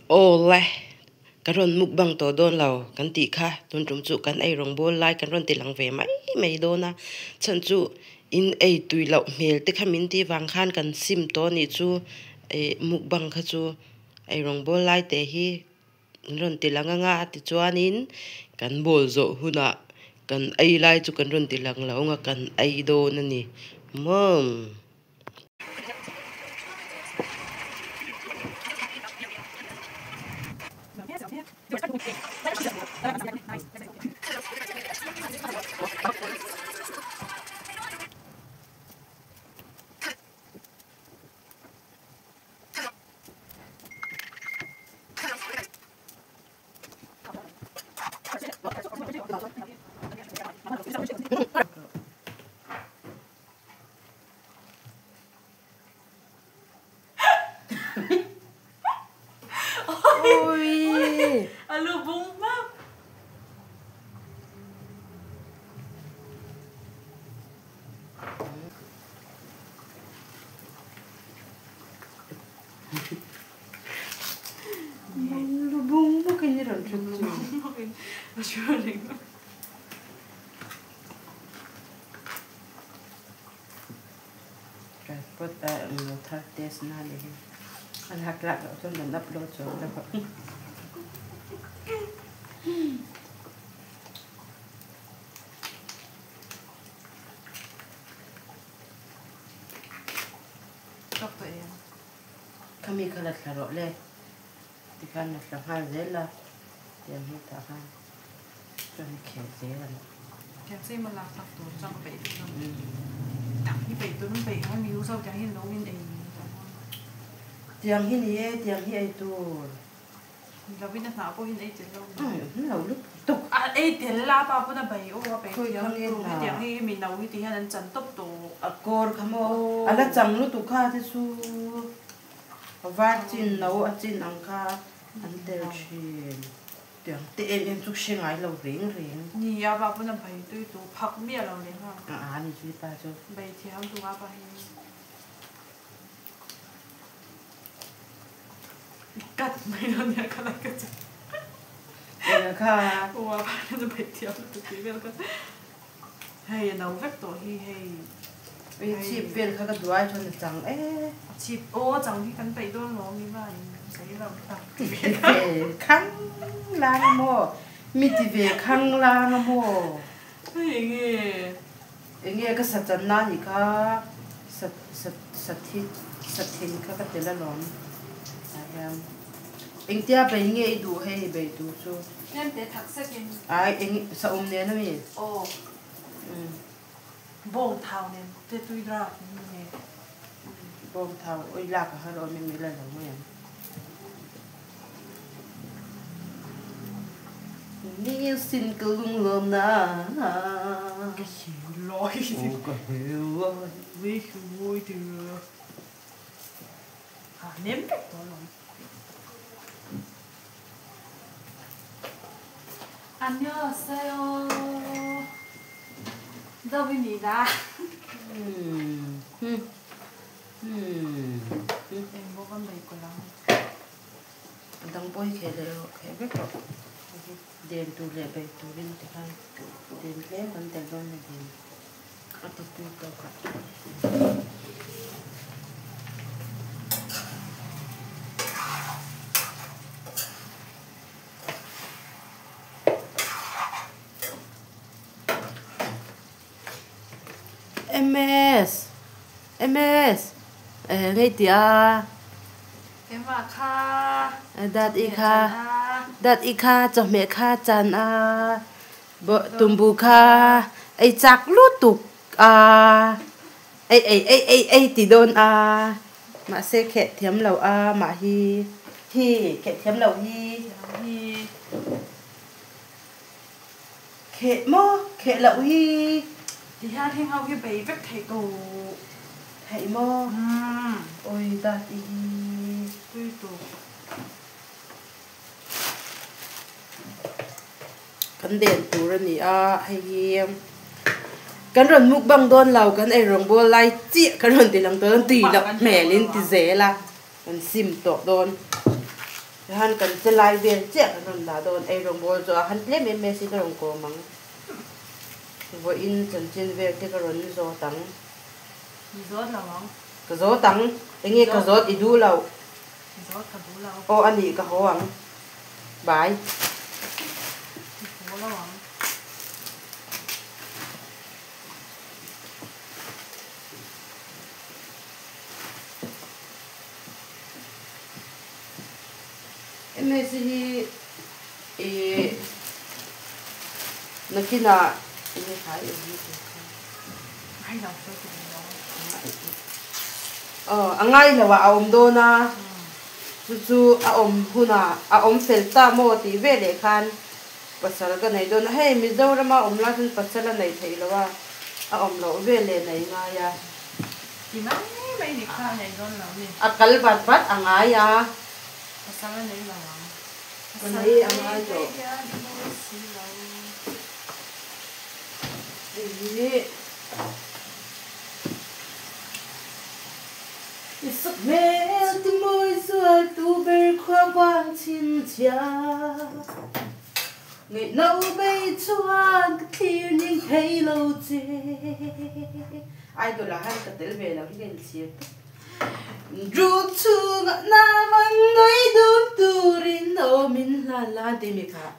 โอ้แลกันรอนมุกบังตัวโดนเรากันติค่ะตุนจุมจุกันไอรองโบลไลกันรอนติลังเวไม่โดนนะฉันจูอินไอตุยเหล่าเมลติขมินที่วางข้านกันซิมตัวนี่จูไอมุกบังค่ะจูไอรองโบลไลแต่ฮีรอนติลังงาติจวนอินกันโบลโจหุนะกันไอไลจูกันรอนติลังเหล่างกันไอโดนนี่มัมAlu bung bang. Alu bung bukan ni ron cucu. Macam ni. Dapat thar test na lagi. Alhak-lak tu dan upload so dapat. Apa ya? Kami kalat larok le. Tikan nak lahal zela. Yang ni tahan. Jangan kecil. แคปซี่มันรักสักตัวจังไปตัวนึงหนังที่ไปตัวนึงไปให้มีรู้สึกจะให้น้องเองเตียงที่นี่เตียงที่ไอ้ตัวเราวินาทีพอเห็นไอ้เจ้าเราลุกตุกไอ้เดี๋ยวลาป้าพูดไปโอ้ว่าไปเตียงที่มีน้องวิธีให้นั้นจันตบตัวกอร์ขโมอะไรจังลุตุกข้าที่สู้ว่าจินเราจินอังคาอันเดลชินเดี๋ยวเต็มทุกเชียงไงเราเร่งนี่ยาป้าพูดไปตัวพักเบี้ยเราเลยค่ะนี่ชีวิตป้าจ้ะไปเที่ยวตัวป้ากัดไม่โดนเนี่ยก็เลยกัดค่ะว่าป้าจะไปเที่ยวตัวที่เวลก็ให้เราแวกตัวให้ไปชีพเวลเขาก็ด้วยชนจังชีพโอ้จังที่กันไปด้วยน้องนี่บ้างใส่เราตักข้างล่างโมมีทีวีข้างล่างโมอย่างเงี้ยก็สัจจนาอีกค่ะสัตทินเขาก็เตละล้อมเอ็งเจ้าไปเงี้ยดูให้ไปดูชูเนี่ยเดี๋ยวถักสักยังเอ็งสะอมเนี่ยนะมีโอ้บ่งเท้าเนี่ยเจ้าตุยดราบเนี่ยบ่งเท้าโอ้ยลากเขาเราไม่มีอะไรหรอกเนี่ยนี่สิ่งก็ลุงลมนะก็หิวลอยก็หิวไม่หิวเดือเน้มเป็ดตัวลงอันเนี้ยเซลดาวินีดาเอ็งบอกว่าไม่ก็แล้วต้องปล่อยแค่เดียวแค่ไปก่อนเดินตัวเล็กไปตัวเล่นที่ข้างเดินเล่นมันแต่โดนเดินก็ติดตัวต่อกันMS ไงเตียมาค่ะดัดอีค่ะจอมเมค่ะจันบ่ตุมบุค่ะไอ้จักลุตุกไอ้ติโดนมาเสแขะเทียมเรามาฮีแขะเทียมเราฮีแขะหม้อแขะเราฮีที่ห้าที่เขาที่ไปเว็บไทยตูไทยหม้อโอ้ยดัดอีด้วยตูกันเด่นตัวนี้ให้เยี่ยมกันรอนมุกบังโดนเรากันไอรองโบไลเจี๊ยกันรอนตีหลังตัวตีแล้วแม่ลิ้นตีเสละมันซิมตกโดน han kan te lai vel che kan da don ai rong bol zo han tle me si ka rong ko mang wo in chan chin vel te ka ron zo tang ni zo la wang ka zo tang engi ka zo I du lau ni zo ka du la o ani ka ho ang bai ho la wang Messi nakina ini khai ai la so ko angai lawa aom do na chu aom huna aom selta mo ti vele khan pasal ka nei do na he mi zorama omla tin pasala nei thei lawa aom lo vele nei nga ya ti mai ni kha nei don lo ni akal bat angai ya pasala nei la wang Kanai angai jo Isok mel ti moi sual tu ber khoa quang chin chia Ngày nấu bay chuan clear ning thấy lâu chê Ai tôi là hai cái tên về là cái gì chia Rút chu ngã na vang nói đốt tu rin ô min la đi mi khá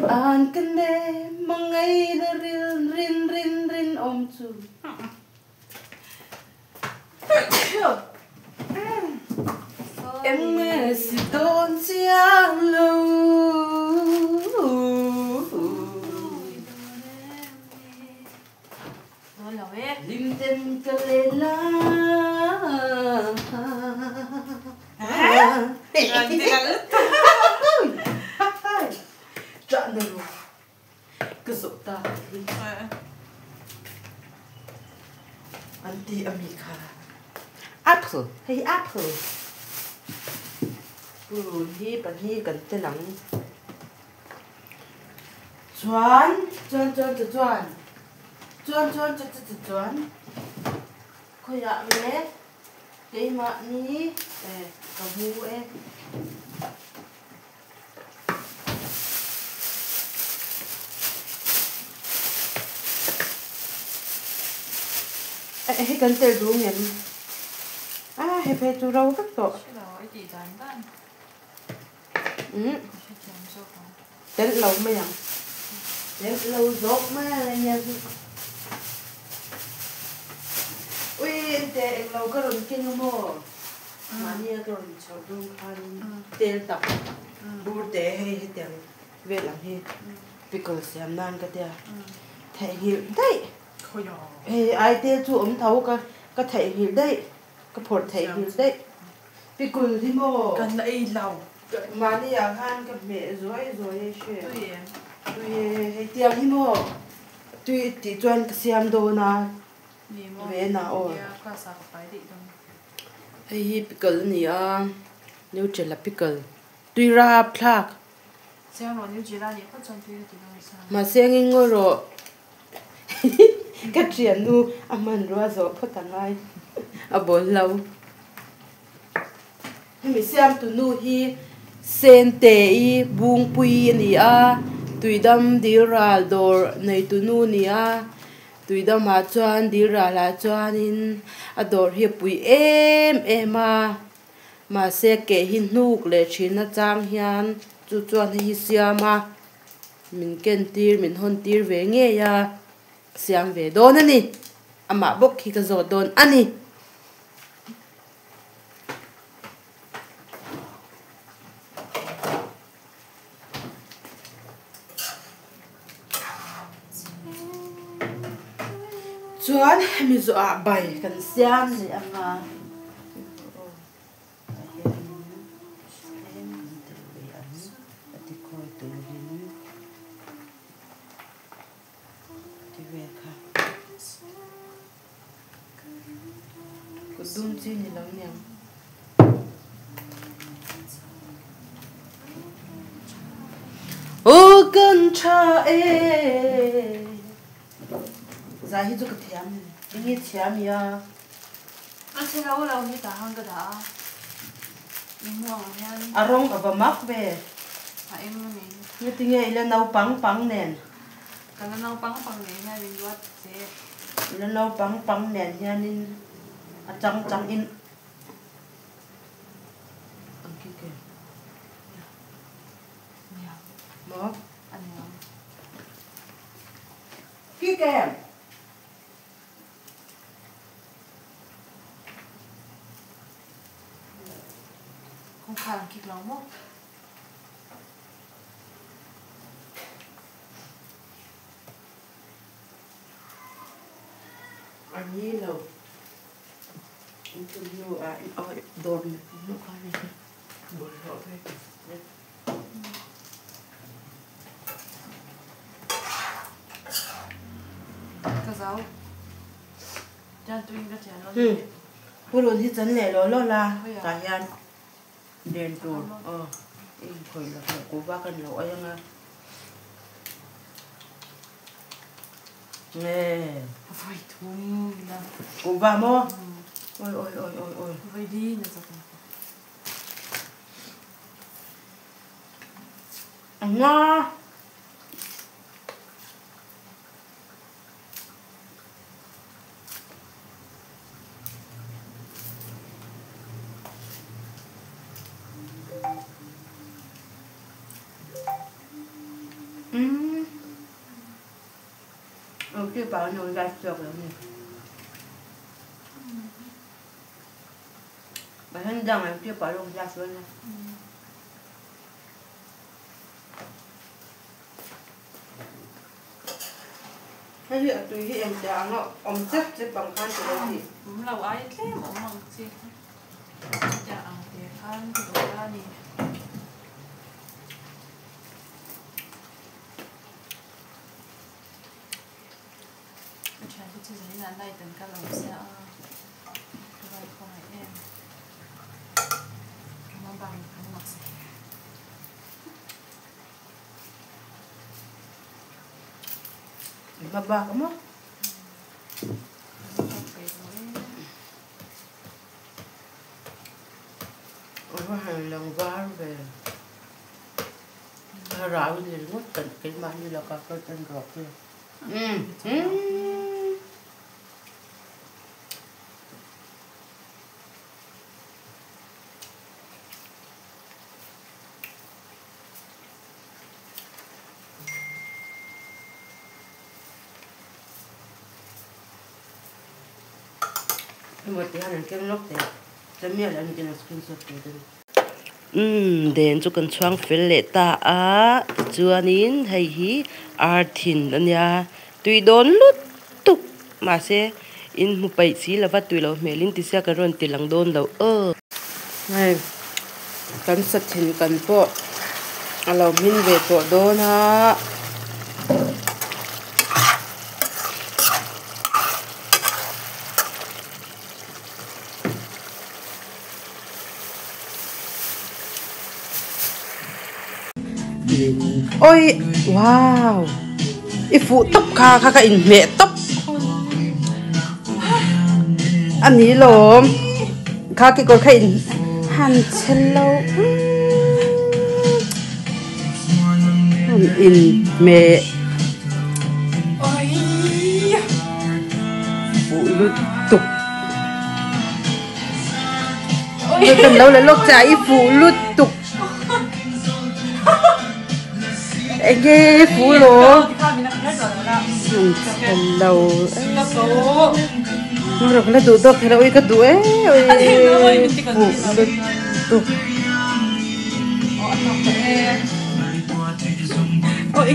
An cái nè mang ngay là rin ôm chu Em mê si tôn chiang lâu Lim tem ka lela Chọn được rồi Cứ sụp ta Anti-America Apple hay apple hi bản hi cần tên lắng Choan Khôi ạ mẹ Cái mạng ní Cầm hú em Hay cần tên rú nhận hay phải chú rau các tổ Tên lâu mấy ạ Tên lâu dốt mấy nha Ui, em lâu cái rồng kinh mô Mà nha cái rồng cháu rung khăn Tên tập Bố tế hay tiền Về làm hi Vì còn xem nan cái tiền Thầy hiểu đấy Ai tên chú ấm thấu cái thầy hiểu đấy Cái phột thầy hiểu đấy Vì còn thì mô Cần ấy lâu Mà nha khăn cái mẹ rồi Tui hay tiền hi mô Tui tí choan cái xem đồ na Về na ôi Hay pickle ni Nếu chỉ là pickle Tui ra plak Mà xem ngay ngồi rồi Cái chuyện nu mình rồi rồi phút thằng ai bốn lâu Mình xem tụi nu hi Sen tê buông pui ni Tui đâm đi ra đồ Này tụi nu ni Tui đâm hạ choan đi ra là choan in Đồ hiệp pui em Mà sẽ kể hình nục lệ chín na trang hian Chú choan hi siya ma Mình kên tìr, mình hôn tìr về nghe ya Siang về đôn ani Ama bốc khi ka zot đôn ani Chuan mi zo bay kan siam ni ama Kudum chi ni lang niang O kan cha Za hi zo ka thiam ni thiam ya อันเช่นเราที่ตาหังก็ได้มีม่วงเนี่ย arong abamak be เอ็มมันนี่ ni tinge ila nau pang nen กันแล้วน้องปังเนี่ยเป็นวัดเจ๊ ila nau pang nen hianin achang in angki ke เนี่ย mo อันนี้ ki keคงขาดคิดเราหมด อันนี้เราอินเตอร์วิวเอาโดนลูกค้านี่โดนเขาให้ก็เจ้าจานตัวเองก็เจ๋งแล้ว ผู้รุ่นที่ฉันแหล่ล้อละกายันเดินตัวเองคอยละกูว่ากันเราเอายังไงแม่ ไฟทุ่มนะ กูว่ามั้งโอ้ย ไฟดีนะจ๊ะ อันน่ะโอเคป่าวหนูได้จบแล้วนี่ไปท่านดังไอ้ที่ป่าวลงยาสวยนะให้เหลือตัวที่เอ็มจางเนาะอมเจ็บบังคับตัวที่ เราไอ้แค่หมอมังสิจะเอาเดี๋ยวข้างตัวด้านนี้ใช่ที่จะให้นานได้ถึงกันเราเสียอะไรของไอ้เอ็มมาบังทั้งหมดสิมาบ้ากันมั้งว่าให้ลองบ้าไปถ้าเราเรียนว่าเป็นกินบ้านนี่เราก็เป็นรอบเลยหมดที่นั่นเก็บนกแต่จะมีอะไรนี่กินสกินสดเลยเดินจุกันช่วงเฟลเลตาจวนนี้ให้ฮีอาร์ทินอันยาตุยโดนลุดตุกมาเสอินมุไปสีแล้วว่าตุยเราเมลินติเสียกันรอนติหลังโดนเราไงกันสัตว์เห็นกันพวกเรามินเวตัวโดนฮะโอ้ยว้าวอีฟูตบคาค่ะอินเมตบอันนี้หลมคากิโกค่ะอินฮันเชลโลอินเมโอ้ยฟูลุดตุกไม่เป็นแล้วเลยลูกจ๋าอีฟูลุดตุกเอ้ยฟูโลเราเราก็ดูตัวเราอีกก็ดูฟูตุกโอ้ย